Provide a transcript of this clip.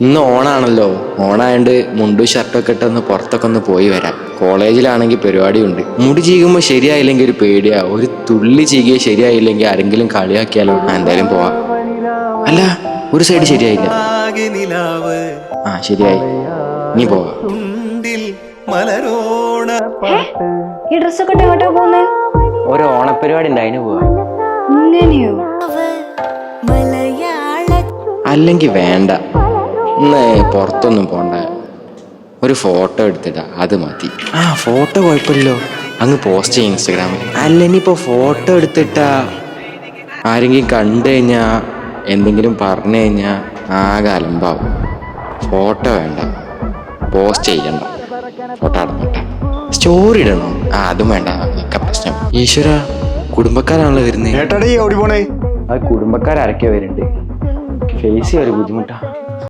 ഇന്ന് ഓണാണല്ലോ. ഓണായണ്ട് മുണ്ടും ഷർട്ടൊക്കെ ഇട്ടൊന്ന് പുറത്തൊക്കെ ഒന്ന് പോയി വരാം. കോളേജിലാണെങ്കിൽ പരിപാടിയുണ്ട്. മുടി ചീകുമ്പോൾ ശരിയായില്ലെങ്കിൽ ഒരു പേടിയാ. ഒരു തുള്ളി ചീകിയ ശരിയായില്ലെങ്കിൽ ആരെങ്കിലും കളിയാക്കിയാലോ. എന്തായാലും പോവാ. അല്ല, ഒരു സൈഡ് ശരിയായില്ല. ആ ശരിയായി, നീ പോവാ. ഈ ഡ്രസ്സൊക്കെ ഇട്ട് എങ്ങോട്ടാ പോകുന്നേ? ഒരു ഓണപ്പരിപാടി ഉണ്ട്, അതിന് പോവാ. ഇങ്ങനെയോ? അല്ലെങ്കിൽ വേണ്ട, ഇന്ന് പുറത്തൊന്നും പോണ്ട. ഒരു ഫോട്ടോ എടുത്തിടാ, അത് മതി. ആ ഫോട്ടോ കുഴപ്പമില്ലല്ലോ, അങ്ങ് പോസ്റ്റ് ചെയ്യും ഇൻസ്റ്റഗ്രാമിൽ. അല്ല, ഇനിയിപ്പോ ഫോട്ടോ എടുത്തിട്ടാ ആരെങ്കിലും കണ്ടു കഴിഞ്ഞാ എന്തെങ്കിലും പറഞ്ഞു കഴിഞ്ഞാ ആകെ അലമ്പാവും. ഫോട്ടോ വേണ്ട, പോസ്റ്റ് ചെയ്യണ്ട. ഫോട്ടോ ഇടണ്ട, സ്റ്റോറി ഇടണം. ആ അതും വേണ്ട, ഒക്കെ പ്രശ്നം. ഈശ്വര, കുടുംബക്കാരാണല്ലോ വരുന്നത്. ഓടി പോണേ. അത് കുടുംബക്കാരൊക്കെ വരുന്നുണ്ട്. ഫേസ് ഒരു ബുദ്ധിമുട്ടാ.